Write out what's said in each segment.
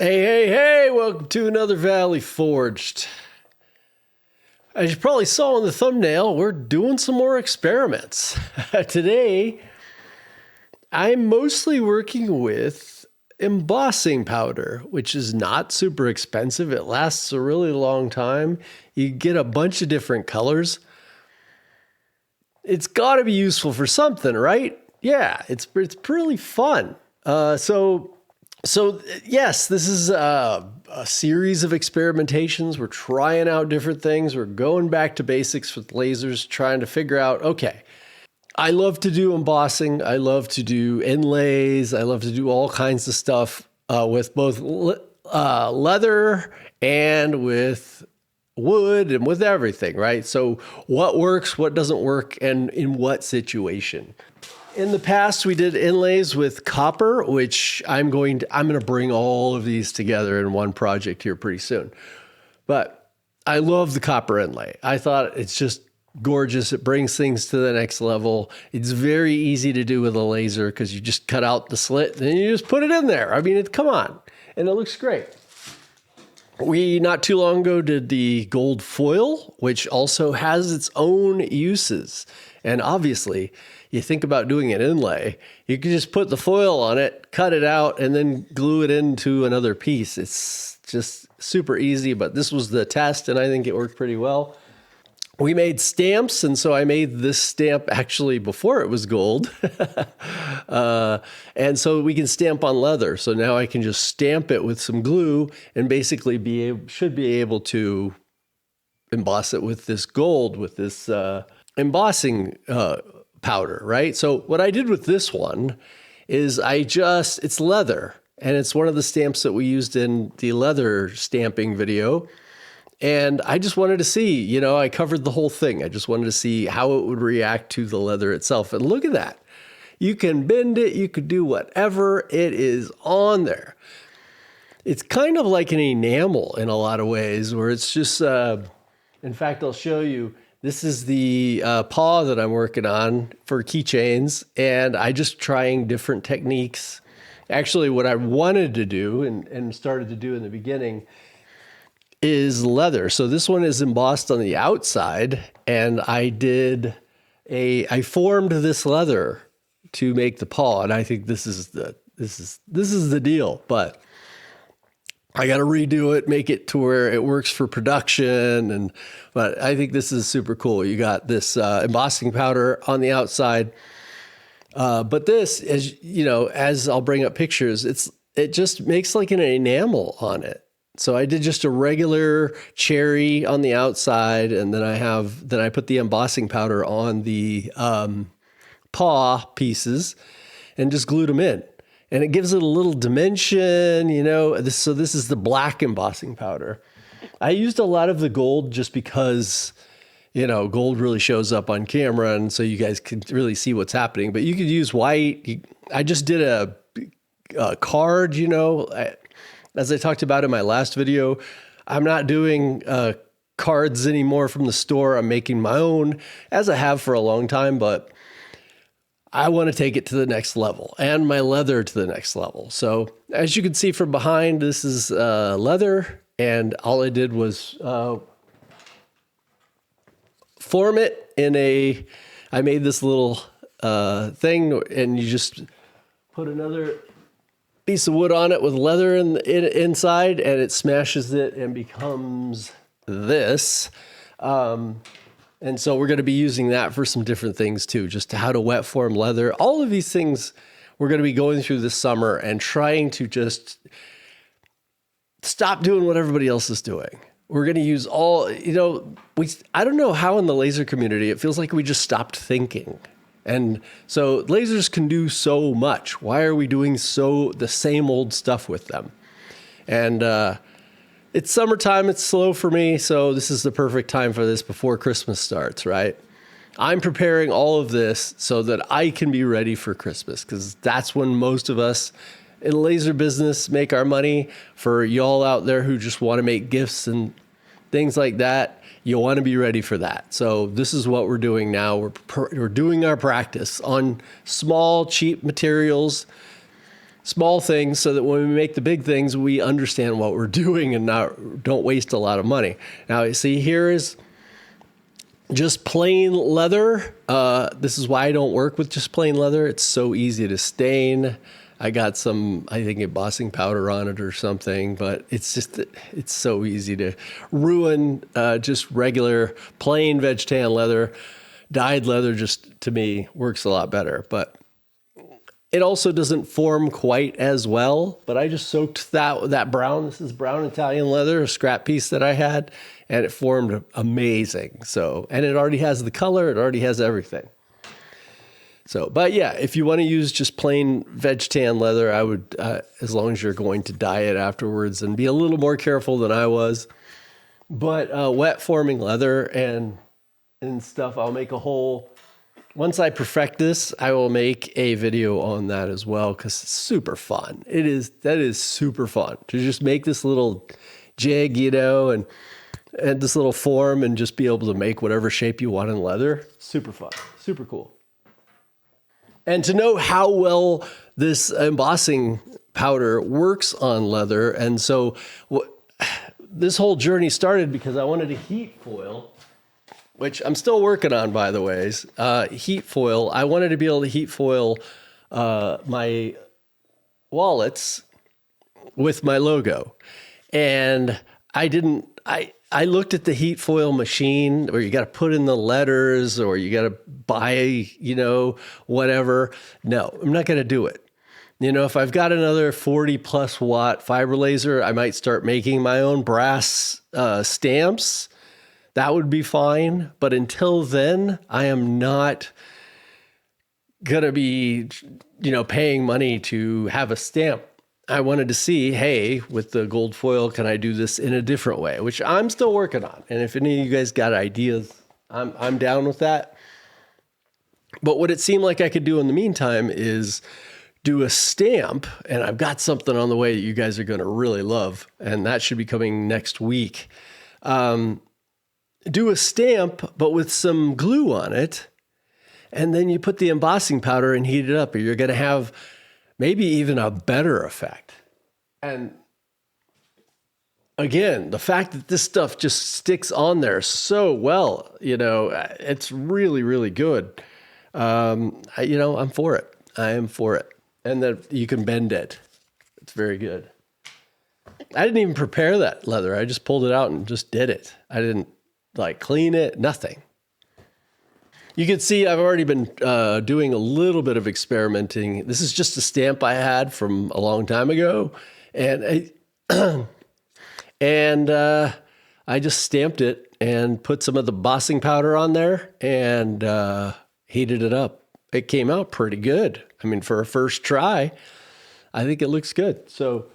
Hey, welcome to another Valley Forged. As you probably saw in the thumbnail, we're doing some more experiments. Today, I'm mostly working with embossing powder, which is not super expensive. It lasts a really long time. You get a bunch of different colors. It's got to be useful for something, right? Yeah, it's really fun. So yes, this is a series of experimentations. We're trying out different things. We're going back to basics with lasers, trying to figure out, okay, I love to do embossing. I love to do inlays. I love to do all kinds of stuff with both leather and with wood and with everything, right? So what works, what doesn't work, and in what situation? In the past, we did inlays with copper, which I'm going to bring all of these together in one project here pretty soon. But I love the copper inlay. I thought it's just gorgeous. It brings things to the next level. It's very easy to do with a laser because you just cut out the slit and you just put it in there. I mean, come on. And it looks great. We, not too long ago, did the gold foil, which also has its own uses. And obviously, you think about doing an inlay, you can just put the foil on it, cut it out, and then glue it into another piece. It's just super easy, but this was the test, and I think it worked pretty well. We made stamps, and so I made this stamp actually before it was gold. And so we can stamp on leather. So now I can just stamp it with some glue and basically should be able to emboss it with this gold, with this embossing powder, right? So what I did with this one is it's leather, and it's one of the stamps that we used in the leather stamping video. And I just wanted to see, I covered the whole thing. I just wanted to see how it would react to the leather itself. And look at that. You can bend it. You could do whatever. It is on there. It's kind of like an enamel in a lot of ways, where it's just, in fact, I'll show you. This is the paw that I'm working on for keychains, and I just trying different techniques. Actually, what I wanted to do and started to do in the beginning is leather. So this one is embossed on the outside, and I formed this leather to make the paw, and I think this is the deal. But I got to redo it, make it to where it works for production. But I think this is super cool. You got this embossing powder on the outside. But this, as I'll bring up pictures, it just makes like an enamel on it. So I did just a regular cherry on the outside, and then I put the embossing powder on the paw pieces and just glued them in. And it gives it a little dimension, So this is the black embossing powder. I used a lot of the gold just because, gold really shows up on camera, and so you guys can really see what's happening. But you could use white. I just did a card, as I talked about in my last video. I'm not doing cards anymore from the store. I'm making my own, as I have for a long time, but I want to take it to the next level, and my leather to the next level. So as you can see from behind, this is leather, and all I did was form it I made this little thing, and you just put another piece of wood on it with leather inside, and it smashes it and becomes this. And so we're going to be using that for some different things too, just how to wet form leather. All of these things we're going to be going through this summer and trying to just stop doing what everybody else is doing. We're going to use I don't know how in the laser community, it feels like we just stopped thinking. And so lasers can do so much. Why are we doing the same old stuff with them? And, it's summertime, it's slow for me, so this is the perfect time for this before Christmas starts, right? I'm preparing all of this so that I can be ready for Christmas, because that's when most of us in the laser business make our money. For y'all out there who just want to make gifts and things like that, you want to be ready for that. So this is what we're doing now. We're doing our practice on small, cheap materials small things so that when we make the big things, we understand what we're doing and don't waste a lot of money. Now, you see, here is just plain leather. This is why I don't work with just plain leather. It's so easy to stain. I got some, I think, embossing powder on it or something, but it's so easy to ruin just regular plain veg tan leather. Dyed leather just, to me, works a lot better, but it also doesn't form quite as well. But I just soaked that brown. This is brown Italian leather, a scrap piece that I had, and it formed amazing. So, and it already has the color. It already has everything. So, but yeah, if you want to use just plain veg tan leather, I would, as long as you're going to dye it afterwards, and be a little more careful than I was. But wet forming leather and stuff, I'll make a whole, once I perfect this, I will make a video on that as well, because it's super fun. That is super fun to just make this little jig, and this little form, and just be able to make whatever shape you want in leather. Super fun, super cool. And to know how well this embossing powder works on leather. And so this whole journey started because I wanted to heat foil, which I'm still working on, by the way. Heat foil. I wanted to be able to heat foil my wallets with my logo. And I looked at the heat foil machine where you got to put in the letters or you got to buy, whatever. No, I'm not going to do it. If I've got another 40 plus watt fiber laser, I might start making my own brass stamps. That would be fine. But until then, I am not going to be, paying money to have a stamp. I wanted to see, hey, with the gold foil, can I do this in a different way, which I'm still working on. And if any of you guys got ideas, I'm down with that. But what it seemed like I could do in the meantime is do a stamp, and I've got something on the way that you guys are going to really love, and that should be coming next week. Do a stamp, but with some glue on it, and then you put the embossing powder and heat it up, or you're going to have maybe even a better effect. And again, the fact that this stuff just sticks on there so well, it's really, really good. I'm for it. I am for it. And that you can bend it. It's very good. I didn't even prepare that leather. I just pulled it out and just did it. I didn't clean it, nothing. You can see I've already been doing a little bit of experimenting. This is just a stamp I had from a long time ago. And I just stamped it and put some of the embossing powder on there and heated it up. It came out pretty good. I mean, for a first try, I think it looks good. So,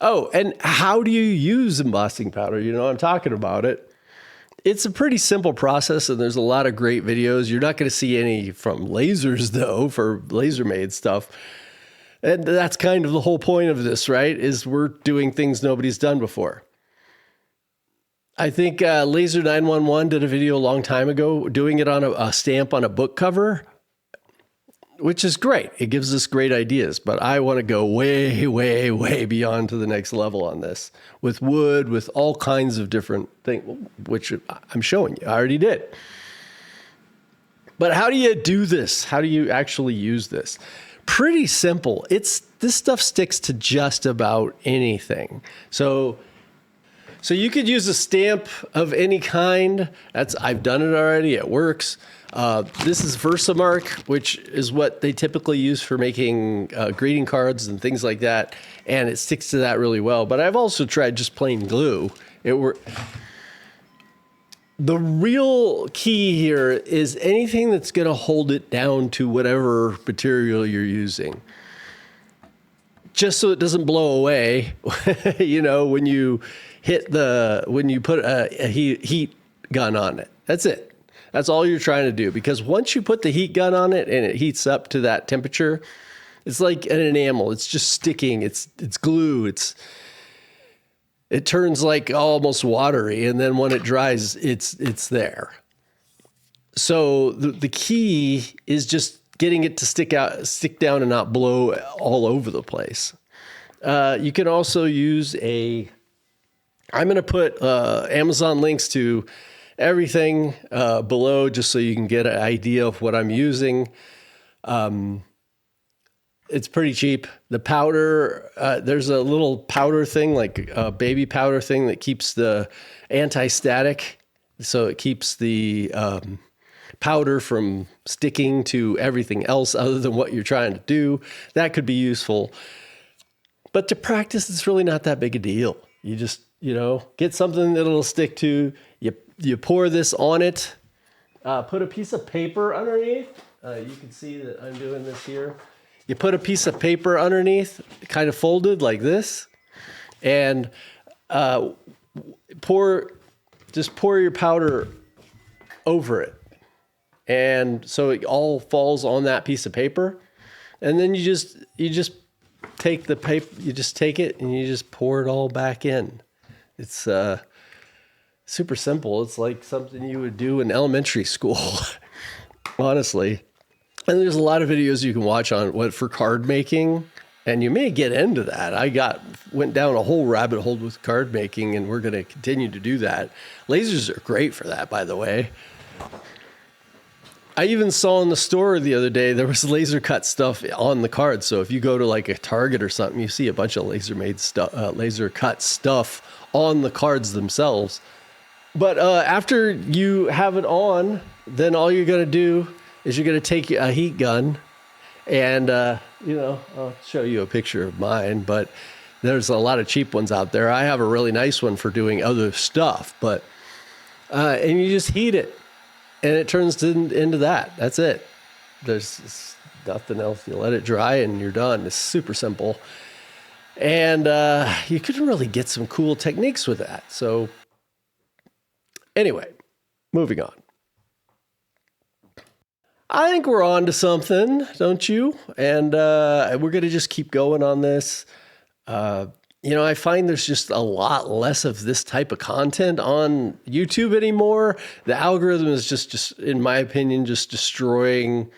and how do you use embossing powder? I'm talking about it. It's a pretty simple process, and there's a lot of great videos. You're not going to see any from lasers, though, for laser-made stuff. And that's kind of the whole point of this, right? Is we're doing things nobody's done before. I think Laser 911 did a video a long time ago doing it on a stamp on a book cover, which is great. It gives us great ideas, but I want to go way, way, way beyond to the next level on this with wood, with all kinds of different things, which I'm showing you. I already did. But how do you do this? How do you actually use this? Pretty simple. This stuff sticks to just about anything. So you could use a stamp of any kind. I've done it already. It works. This is Versamark, which is what they typically use for making greeting cards and things like that. And it sticks to that really well. But I've also tried just plain glue. The real key here is anything that's going to hold it down to whatever material you're using. Just so it doesn't blow away, when you put a heat gun on it. That's it. That's all you're trying to do. Because once you put the heat gun on it and it heats up to that temperature, it's like an enamel. It's just sticking. It's glue. It turns like almost watery. And then when it dries, it's there. So the key is just getting it to stick down and not blow all over the place. You can also use I'm going to put Amazon links to everything below just so you can get an idea of what I'm using. It's pretty cheap. The powder, there's a little powder thing, like a baby powder thing that keeps the anti-static. So it keeps the powder from sticking to everything else other than what you're trying to do. That could be useful. But to practice, it's really not that big a deal. You just, get something that it'll stick to. You pour this on it. Put a piece of paper underneath. You can see that I'm doing this here. You put a piece of paper underneath, kind of folded like this, and pour your powder over it. And so it all falls on that piece of paper. And then you just take the paper, you just take it and you just pour it all back in. It's super simple. It's like something you would do in elementary school, honestly. And there's a lot of videos you can watch on for card making, and you may get into that. I went down a whole rabbit hole with card making, and we're going to continue to do that. Lasers are great for that, by the way. I even saw in the store the other day, there was laser cut stuff on the cards. So if you go to like a Target or something, you see a bunch of laser cut stuff on the cards themselves. But after you have it on, then all you're going to do is you're going to take a heat gun and, I'll show you a picture of mine, but there's a lot of cheap ones out there. I have a really nice one for doing other stuff, but, and you just heat it and it turns into that. That's it. There's nothing else. You let it dry and you're done. It's super simple. And, you can really get some cool techniques with that. So anyway, moving on. I think we're on to something, don't you? And we're going to just keep going on this. I find there's just a lot less of this type of content on YouTube anymore. The algorithm is just in my opinion, just destroying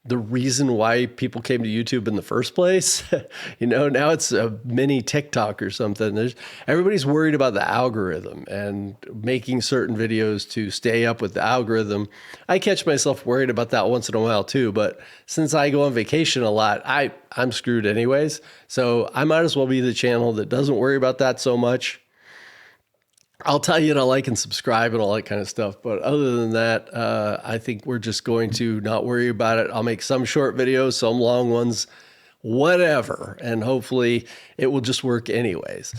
the reason why people came to YouTube in the first place. Now it's a mini TikTok or something. Everybody's worried about the algorithm and making certain videos to stay up with the algorithm. I catch myself worried about that once in a while too, but since I go on vacation a lot, I'm screwed anyways. So I might as well be the channel that doesn't worry about that so much. I'll tell you to like and subscribe and all that kind of stuff. But other than that, I think we're just going to not worry about it. I'll make some short videos, some long ones, whatever. And hopefully it will just work anyways.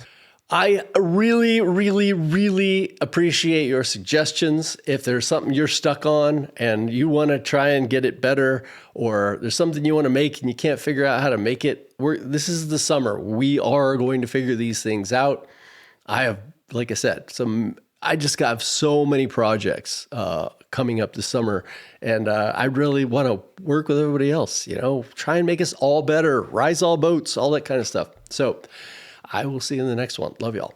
I really, really, really appreciate your suggestions. If there's something you're stuck on and you want to try and get it better, or there's something you want to make and you can't figure out how to make it, this is the summer. We are going to figure these things out. Like I said, I just got so many projects coming up this summer, and I really want to work with everybody else, try and make us all better, rise all boats, all that kind of stuff. So I will see you in the next one. Love y'all.